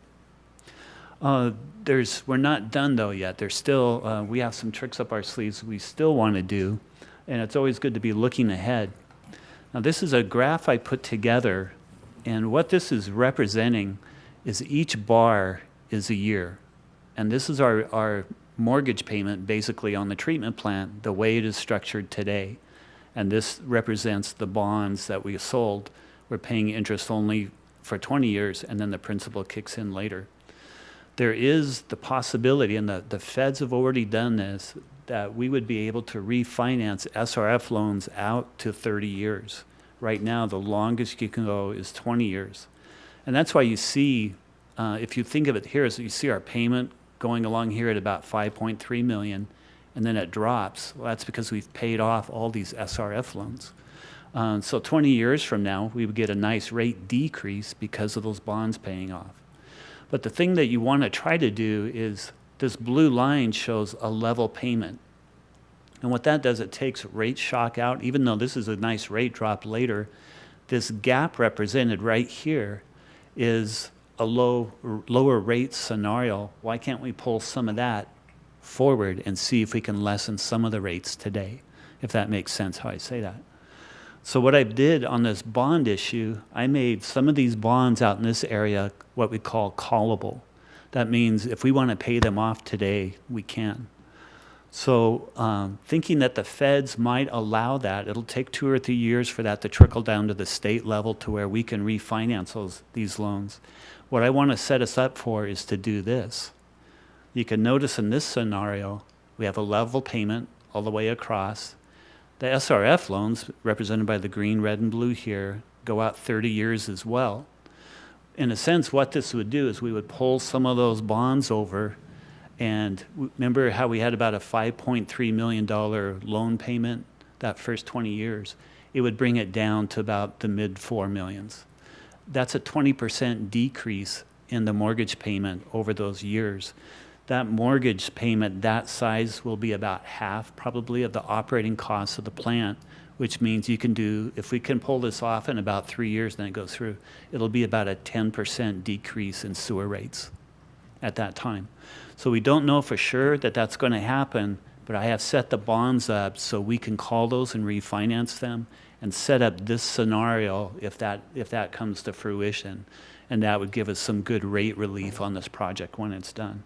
We're not done though yet. There's still, we have some tricks up our sleeves we still want to do, and it's always good to be looking ahead. Now this is a graph I put together, and what this is representing is each bar is a year. And this is our mortgage payment basically on the treatment plant, the way it is structured today. And this represents the bonds that we sold. We're paying interest only for 20 years, and then the principal kicks in later. There is the possibility, and the feds have already done this, that we would be able to refinance SRF loans out to 30 years. Right now, the longest you can go is 20 years. And that's why you see, if you think of it here, so you see our payment going along here at about $5.3 million, and then it drops. Well, that's because we've paid off all these SRF loans. So 20 years from now, we would get a nice rate decrease because of those bonds paying off. But the thing that you want to try to do is this blue line shows a level payment. And what that does, it takes rate shock out. Even though this is a nice rate drop later, this gap represented right here is a lower rate scenario. Why can't we pull some of that forward and see if we can lessen some of the rates today, if that makes sense how I say that. So what I did on this bond issue, I made some of these bonds out in this area what we call callable. That means if we want to pay them off today, we can. So thinking that the feds might allow that, it'll take 2 or 3 years for that to trickle down to the state level to where we can refinance these loans. What I want to set us up for is to do this. You can notice in this scenario, we have a level payment all the way across. The SRF loans, represented by the green, red, and blue here, go out 30 years as well. In a sense, what this would do is we would pull some of those bonds over, and remember how we had about a $5.3 million loan payment that first 20 years? It would bring it down to about the mid $4 millions. That's a 20% decrease in the mortgage payment over those years. that mortgage payment, that size will be about half probably of the operating costs of the plant, which means you can do, if we can pull this off in about 3 years, then it goes through, it'll be about a 10% decrease in sewer rates at that time. So we don't know for sure that that's going to happen, but I have set the bonds up so we can call those and refinance them and set up this scenario if that comes to fruition. And that would give us some good rate relief on this project when it's done.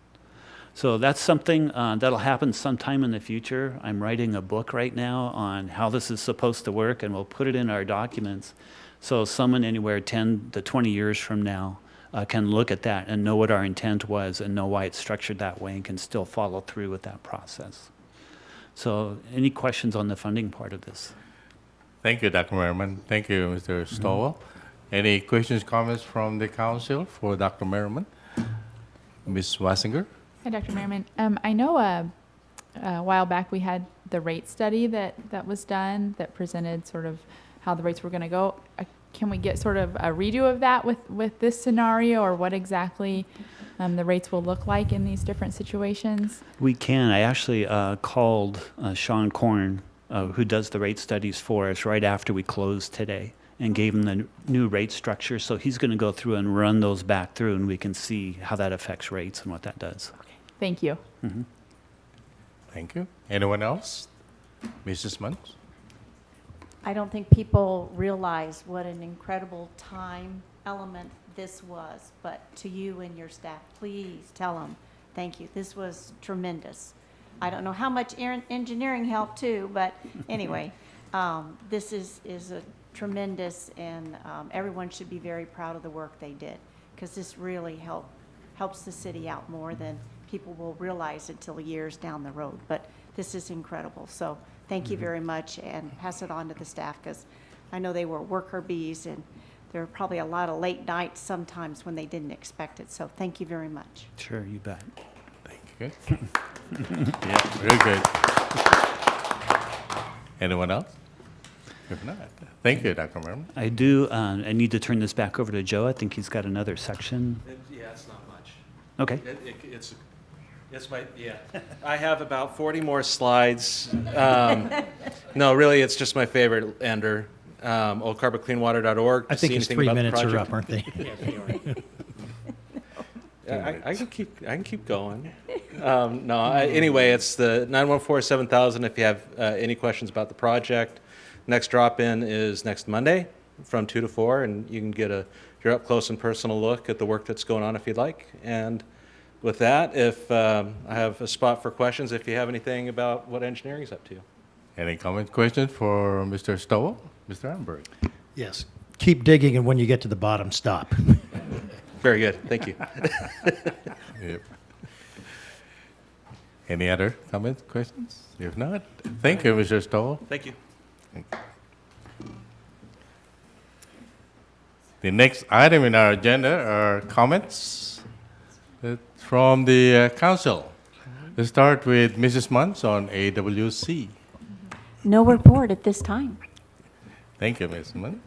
So that's something that'll happen sometime in the future. I'm writing a book right now on how this is supposed to work, and we'll put it in our documents. So someone anywhere 10 to 20 years from now can look at that and know what our intent was and know why it's structured that way and can still follow through with that process. So any questions on the funding part of this? Thank you, Dr. Merriman. Thank you, Mr. Stowell. Any questions, comments from the council for Dr. Merriman? Ms. Wassinger? Hi, Dr. Merriman. I know a while back we had the rate study that was done that presented sort of how the rates were going to go. Can we get sort of a redo of that with this scenario, or what exactly the rates will look like in these different situations? We can. I actually called Sean Korn, who does the rate studies for us, right after we closed today, and gave him the new rate structure. So he's going to go through and run those back through, and we can see how that affects rates and what that does. Okay. Thank you. Mm-hmm. Thank you. Anyone else? Mrs. Muntz? I don't think people realize what an incredible time element this was, but to you and your staff, please tell them thank you. This was tremendous. I don't know how much engineering helped too, but anyway, this is a tremendous, and everyone should be very proud of the work they did, because this really helps the city out more than people will realize until years down the road. But this is incredible. So thank you very much, and pass it on to the staff, because I know they were worker bees, and there were probably a lot of late nights sometimes when they didn't expect it. So thank you very much. Sure, you bet. Thank you. Yeah, very good. Anyone else? If not, thank you, Dr. Merriman. I do. I need to turn this back over to Joe. I think he's got another section. Yeah, it's not much. Okay. It's my, yeah. I have about 40 more slides. No, really, it's just my favorite ender. oldcarboncleanwater.org. I think his 3 minutes are up, aren't they? I can keep going. Anyway, it's the 914-7000 if you have any questions about the project. Next drop-in is next Monday from 2 to 4, and you can get your up-close and personal look at the work that's going on if you'd like. And with that, if I have a spot for questions if you have anything about what engineering is up to. Any comments, questions for Mr. Stowell? Mr. Amberg? Yes. Keep digging, and when you get to the bottom, stop. Very good. Thank you. Yep. Any other comments, questions? If not, thank you, Mr. Stowell. Thank you. The next item in our agenda are comments from the council. Let's start with Mrs. Muntz on AWC. No report at this time. Thank you, Ms. Muntz.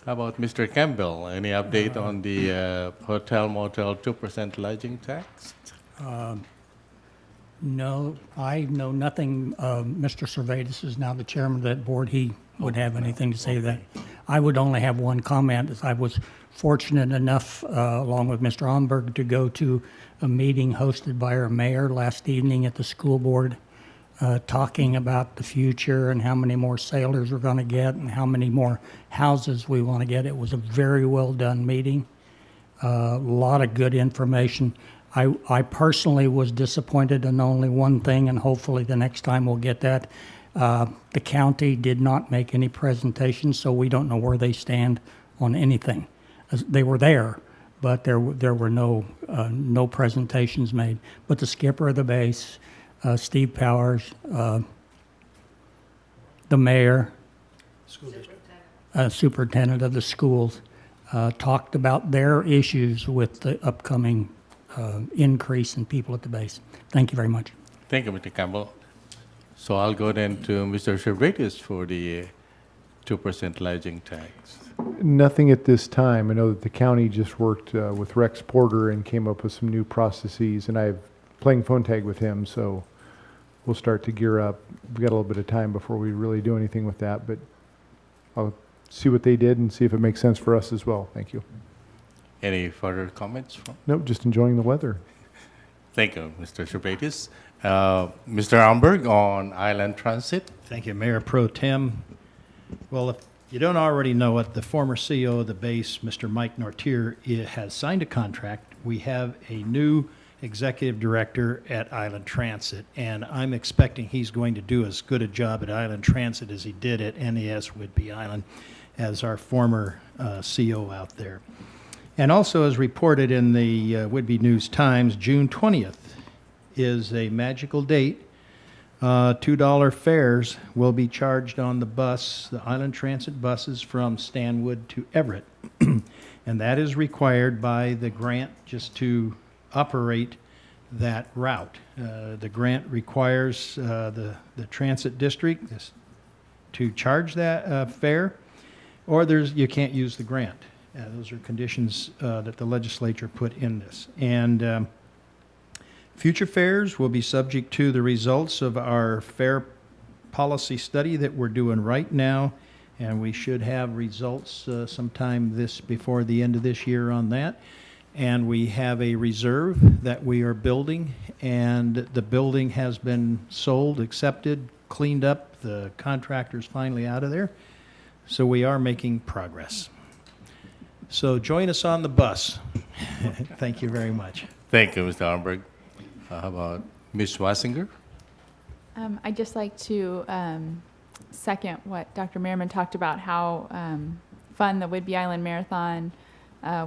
How about Mr. Campbell? Any update on the hotel motel 2% lodging tax? No, I know nothing. Mr. Servetus is now the chairman of that board. He would have anything to say to that. I would only have one comment. Is I was fortunate enough, along with Mr. Omberg, to go to a meeting hosted by our mayor last evening at the school board, talking about the future and how many more sailors we're going to get and how many more houses we want to get. It was a very well done meeting. A lot of good information. I personally was disappointed in only one thing, and hopefully the next time we'll get that. The county did not make any presentations, so we don't know where they stand on anything. They were there, but there were no presentations made. But the skipper of the base, Steve Powers, the mayor, superintendent of the schools, talked about their issues with the upcoming increase in people at the base. Thank you very much. Thank you, Mr. Campbell. So I'll go then to Mr. Servetus for the 2% lodging tax. Nothing at this time. I know that the county just worked with Rex Porter and came up with some new processes, and I've playing phone tag with him, so we'll start to gear up. We got a little bit of time before we really do anything with that, but I'll see what they did and see if it makes sense for us as well. Thank you. Any further comments from? Nope, just enjoying the weather. Thank you, Mr. Servetis. Mr. Amberg on Island Transit. Thank you, Mayor Pro Tem. Well, if you don't already know it, the former CEO of the base, Mr. Mike Nortier, has signed a contract. We have a new executive director at Island Transit, and I'm expecting he's going to do as good a job at Island Transit as he did at NES Whidbey Island as our former CO out there. And also, as reported in the Whidbey News-Times, June 20th is a magical date. $2 fares will be charged on the bus, the Island Transit buses from Stanwood to Everett. And that is required by the grant just to operate that route. The grant requires the transit district to charge that fare, or you can't use the grant. Those are conditions that the legislature put in this. And future fares will be subject to the results of our fare policy study that we're doing right now, and we should have results sometime before the end of this year on that. And we have a reserve that we are building, and the building has been sold, accepted, cleaned up. The contractor's finally out of there. So we are making progress. So join us on the bus. Thank you very much. Thank you, Mr. Amberg. How about Ms. Wassinger? I'd just like to second what Dr. Merriman talked about, how fun the Whidbey Island Marathon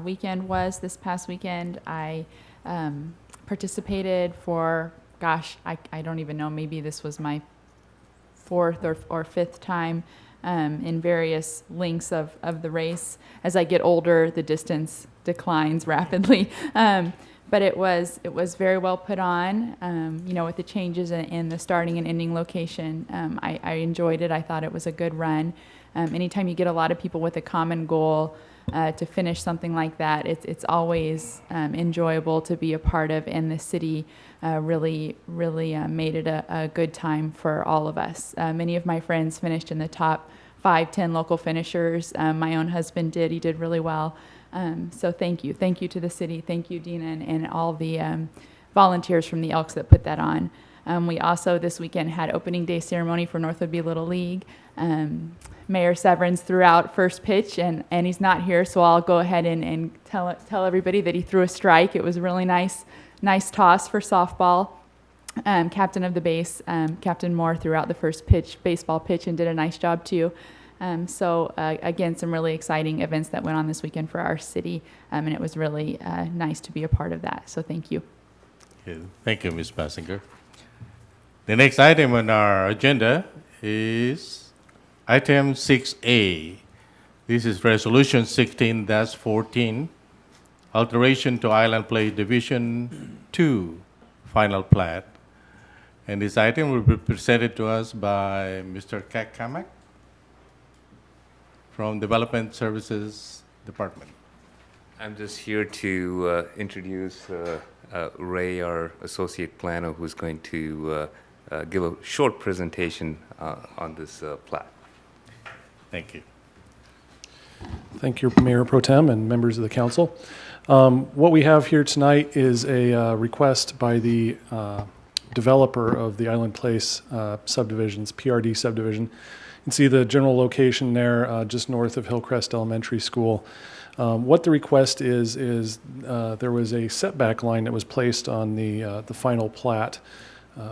weekend was this past weekend. I participated for, I don't even know, maybe this was my fourth or fifth time in various links of the race. As I get older, the distance declines rapidly. But it was very well put on, with the changes in the starting and ending location. I enjoyed it. I thought it was a good run. Anytime you get a lot of people with a common goal to finish something like that, it's always enjoyable to be a part of, and the city really made it a good time for all of us. Many of my friends finished in the top 5-10 local finishers. My own husband did. He did really well. So thank you. Thank you to the city. Thank you, Dina, and all the volunteers from the Elks that put that on. We also this weekend had opening day ceremony for North Whidbey Little League. Mayor Severns threw out first pitch, and he's not here, so I'll go ahead and tell everybody that he threw a strike. It was a really nice toss for softball. Captain of the base, Captain Moore, threw out the first baseball pitch, and did a nice job too. So again, some really exciting events that went on this weekend for our city, and it was really nice to be a part of that. So thank you. Thank you, Ms. Bassinger. The next item on our agenda is item 6A. This is Resolution 16-14, alteration to Island Place Division 2 final plat. And this item will be presented to us by Mr. Kak Kamak from Development Services Department. I'm just here to introduce Ray, our associate planner, who's going to give a short presentation on this plat. Thank you. Thank you, Mayor Pro Tem and members of the council. What we have here tonight is a request by the developer of the Island Place subdivisions, PRD subdivision. You can see the general location there, just north of Hillcrest Elementary School. What the request is there was a setback line that was placed on the final plat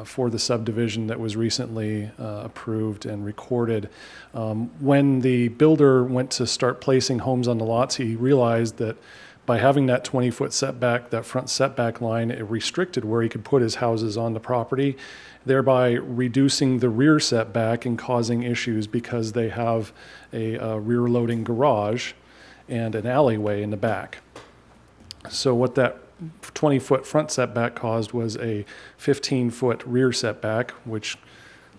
for the subdivision that was recently approved and recorded. When the builder went to start placing homes on the lots, he realized that by having that 20-foot setback, that front setback line, it restricted where he could put his houses on the property, thereby reducing the rear setback and causing issues because they have a rear-loading garage and an alleyway in the back. So what that 20-foot front setback caused was a 15-foot rear setback, which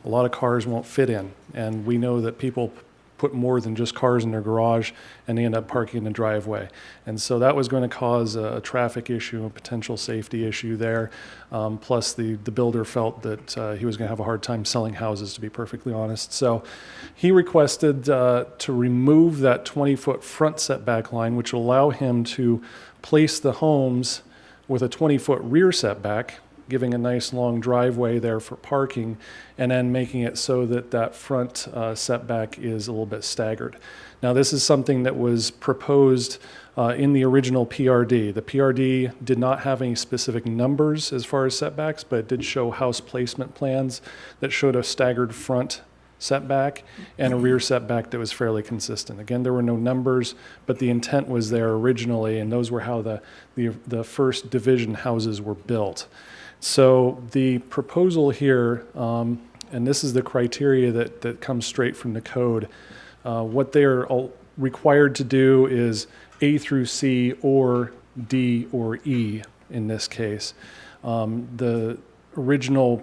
a lot of cars won't fit in. And we know that people put more than just cars in their garage, and they end up parking in the driveway. And so that was going to cause a traffic issue, a potential safety issue there. Plus, the builder felt that he was going to have a hard time selling houses, to be perfectly honest. So he requested to remove that 20-foot front setback line, which will allow him to place the homes with a 20-foot rear setback, giving a nice long driveway there for parking, and then making it so that that front setback is a little bit staggered. Now, this is something that was proposed in the original PRD. The PRD did not have any specific numbers as far as setbacks, but it did show house placement plans that showed a staggered front setback and a rear setback that was fairly consistent. Again, there were no numbers, but the intent was there originally, and those were how the first division houses were built. So the proposal here, and this is the criteria that comes straight from the code, what they are all required to do is A through C or D or E in this case. The original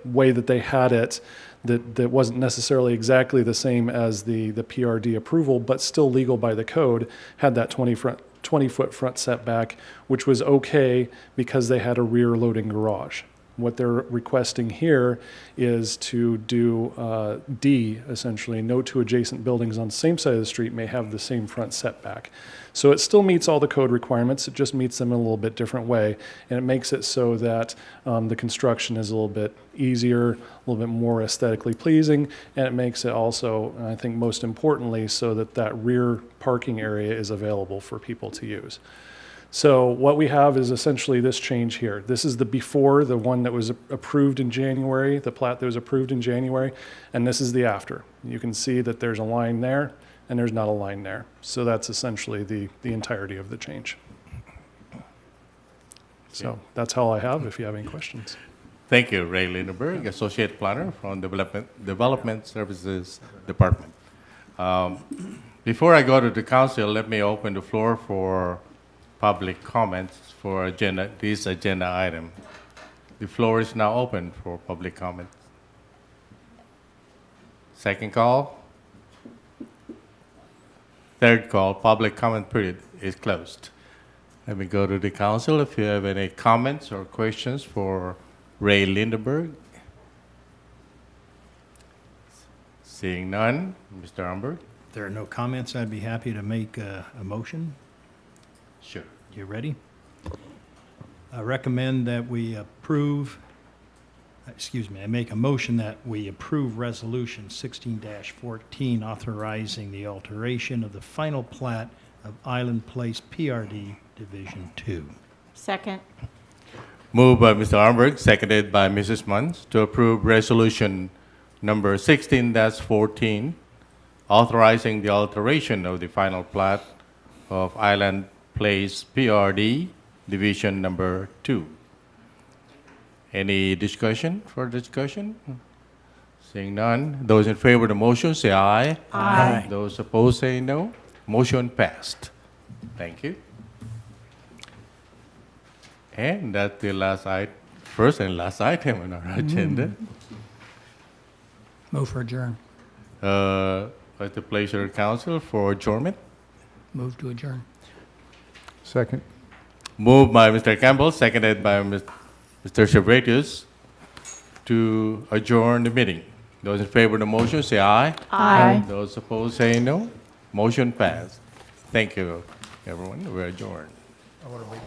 way that they had it, that wasn't necessarily exactly the same as the PRD approval, but still legal by the code, had that 20-foot front setback, which was okay because they had a rear loading garage. What they're requesting here is to do D, essentially. No two adjacent buildings on the same side of the street may have the same front setback. So it still meets all the code requirements, it just meets them in a little bit different way, and it makes it so that the construction is a little bit easier, a little bit more aesthetically pleasing, and it makes it also, I think most importantly, so that that rear parking area is available for people to use. So what we have is essentially this change here. This is the before, the one that was approved in January, the plat that was approved in January, and this is the after. You can see that there's a line there, and there's not a line there. So that's essentially the entirety of the change. So that's all I have, if you have any questions. Thank you, Ray Lindenberg, Associate Planner from Development Services Department. Before I go to the council, let me open the floor for public comments for this agenda item. The floor is now open for public comments. Second call. Third call, public comment period is closed. Let me go to the council if you have any comments or questions for Ray Lindenberg. Seeing none, Mr. Umberg. If there are no comments, I'd be happy to make a motion. Sure. You ready? I recommend that we approve, I make a motion that we approve Resolution 16-14 authorizing the alteration of the final plat of Island Place PRD Division 2. Second. Moved by Mr. Umberg, seconded by Mrs. Munns to approve resolution number 16-14, authorizing the alteration of the final plat of Island Place PRD Division number 2. Any discussion? Further discussion? Seeing none, those in favor of the motion say aye. Aye. Those opposed say no. Motion passed. Thank you. And that's the first and last item on our agenda. Move for adjourn. At the pleasure of council for adjournment. Move to adjourn. Second. Moved by Mr. Campbell, seconded by Mr. Chavretius to adjourn the meeting. Those in favor of the motion say aye. Aye. Those opposed say no. Motion passed. Thank you, everyone. We're adjourned. I want to make